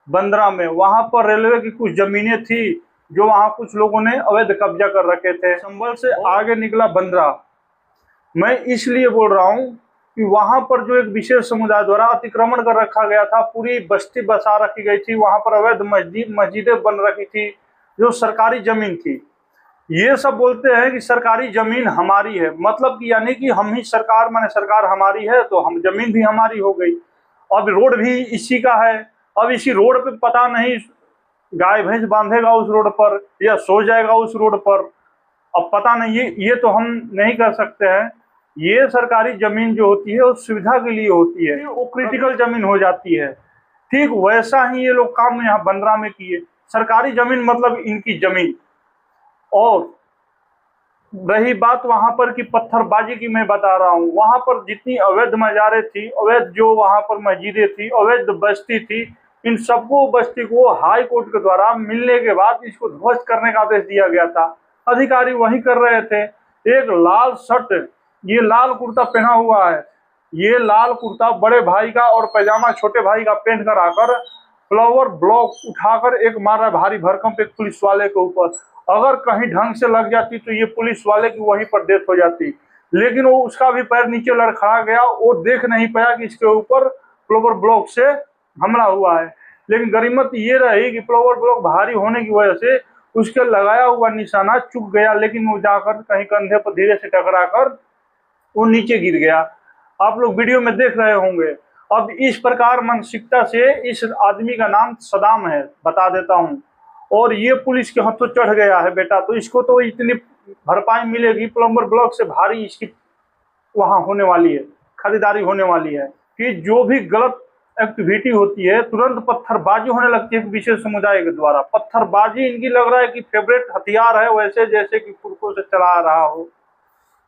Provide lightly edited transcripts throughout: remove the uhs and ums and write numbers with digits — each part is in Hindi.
बंदरा में। वहां पर रेलवे की कुछ जमीनें थी जो वहां कुछ लोगों ने अवैध कब्जा कर रखे थे। संभल से आगे निकला बंदरा। मैं इसलिए बोल रहा हूँ कि वहां पर जो एक विशेष समुदाय द्वारा अतिक्रमण कर रखा गया था, पूरी बस्ती बसा रखी गई थी, वहां पर अवैध मस्जिदें बन रखी थी, जो सरकारी जमीन थी। ये सब बोलते हैं कि सरकारी जमीन हमारी है, मतलब कि यानी कि हम ही सरकार, माने सरकार हमारी है तो हम जमीन भी हमारी हो गई। अब रोड भी इसी का है। अब इसी रोड पे पता नहीं गाय भैंस बांधेगा उस रोड पर या सो जाएगा उस रोड पर, अब पता नहीं। ये तो हम नहीं कर सकते हैं। ये सरकारी जमीन जो होती है वो सुविधा के लिए होती है, वो क्रिटिकल जमीन हो जाती है। ठीक वैसा ही ये लोग काम यहाँ बंदरा में किए। सरकारी जमीन मतलब इनकी जमीन। और रही बात वहां पर की पत्थरबाजी की, मैं बता रहा हूँ वहां पर जितनी अवैध मजारे थी, अवैध जो वहां पर मस्जिदें थी, अवैध बस्ती थी, इन सबको बस्ती को हाई कोर्ट के द्वारा मिलने के बाद इसको ध्वस्त करने का आदेश दिया गया था। अधिकारी वही कर रहे थे। एक लाल शर्ट, ये लाल कुर्ता पहना हुआ है, ये लाल कुर्ता बड़े भाई का और पैजामा छोटे भाई का पहन कर आकर फ्लावर ब्लॉक उठाकर एक मार रहा भारी भरकम एक पुलिस वाले के ऊपर। अगर कहीं ढंग से लग जाती तो ये पुलिस वाले की वहीं पर डेथ हो जाती, लेकिन वो उसका भी पैर नीचे लड़खड़ा गया। वो देख नहीं पाया कि इसके ऊपर फ्लावर ब्लॉक से हमला हुआ है। लेकिन गनीमत ये रही कि फ्लावर ब्लॉक भारी होने की वजह से उसके लगाया हुआ निशाना चूक गया, लेकिन वो जाकर कहीं कंधे पर धीरे से टकरा कर वो नीचे गिर गया। आप लोग वीडियो में देख रहे होंगे। अब इस प्रकार मानसिकता से इस आदमी का नाम सदाम है, बता देता हूँ, और ये पुलिस के हाथों चढ़ गया है बेटा। तो इसको तो इतनी भरपाई मिलेगी, प्लम्बर ब्लॉक से भारी इसकी वहां होने वाली है, खरीदारी होने वाली है कि जो भी गलत एक्टिविटी होती है तुरंत पत्थरबाजी होने लगती है विशेष समुदाय के द्वारा। पत्थरबाजी इनकी लग रहा है कि फेवरेट हथियार है, वैसे जैसे कि पुरखों से चला रहा हो।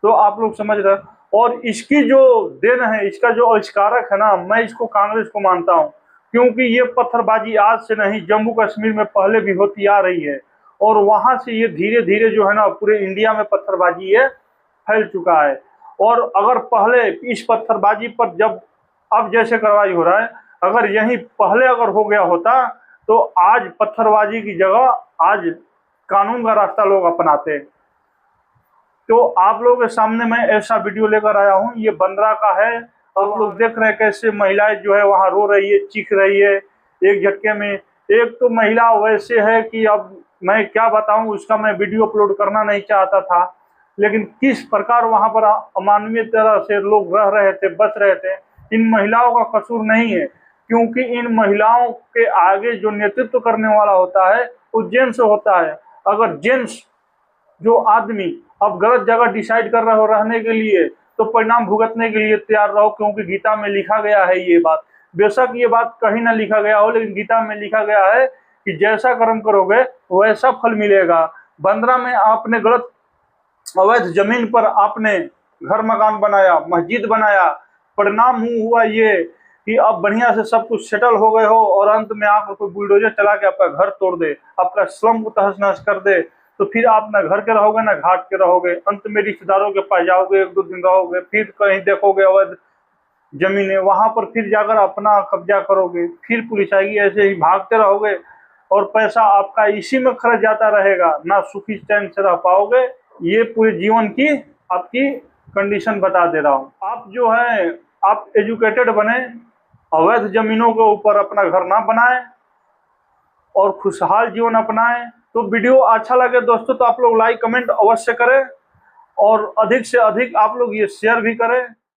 तो आप लोग समझ रहे हैं। और इसकी जो देन है, इसका जो आविष्कारक है ना, मैं इसको कांग्रेस को मानता हूँ, क्योंकि ये पत्थरबाजी आज से नहीं, जम्मू कश्मीर में पहले भी होती आ रही है, और वहां से ये धीरे धीरे जो है ना पूरे इंडिया में पत्थरबाजी ये फैल चुका है। और अगर पहले इस पत्थरबाजी पर जब अब जैसे कार्रवाई हो रहा है, अगर यही पहले अगर हो गया होता तो आज पत्थरबाजी की जगह आज कानून का रास्ता लोग अपनाते। तो आप लोगों के सामने मैं ऐसा वीडियो लेकर आया हूँ, ये बंदरा का है। आप लोग देख रहे हैं कैसे महिलाएं जो है वहां रो रही है, चीख रही है एक झटके में। एक तो महिला वैसे है कि अब मैं क्या बताऊं, उसका मैं वीडियो अपलोड करना नहीं चाहता था, लेकिन किस प्रकार वहां पर अमानवीय तरह से लोग रह रहे थे, बच रहे थे। इन महिलाओं का कसूर नहीं है, क्योंकि इन महिलाओं के आगे जो नेतृत्व करने वाला होता है वो जेंट्स होता है। अगर जेंट्स जो आदमी अब गलत जगह डिसाइड कर रहे हो रहने के लिए, तो परिणाम भुगतने के लिए तैयार रहो, क्योंकि गीता में लिखा गया है ये बात। बेशक ये बात कहीं ना लिखा गया हो, लेकिन गीता में लिखा गया है कि जैसा कर्म करोगे वैसा फल मिलेगा। बंदरा में आपने गलत अवैध जमीन पर आपने घर मकान बनाया, मस्जिद बनाया, परिणाम हुआ ये कि अब बढ़िया से सब कुछ सेटल हो गए हो, और अंत में आकर कोई बुलडोजर चला के आपका घर तोड़ दे, आपका स्लम को तहस नहस कर दे, तो फिर आप ना घर के रहोगे ना घाट के रहोगे। अंत में रिश्तेदारों के पास जाओगे, एक दो दिन रहोगे, फिर कहीं देखोगे अवैध जमीनें, वहां पर फिर जाकर अपना कब्जा करोगे, फिर पुलिस आएगी, ऐसे ही भागते रहोगे और पैसा आपका इसी में खर्च जाता रहेगा, ना सुखी चैन से रह पाओगे। ये पूरे जीवन की आपकी कंडीशन बता दे रहा हूँ। आप जो है आप एजुकेटेड बने, अवैध जमीनों के ऊपर अपना घर ना बनाए और खुशहाल जीवन अपनाएं। तो वीडियो अच्छा लगे दोस्तों तो आप लोग लाइक कमेंट अवश्य करें, और अधिक से अधिक आप लोग ये शेयर भी करें।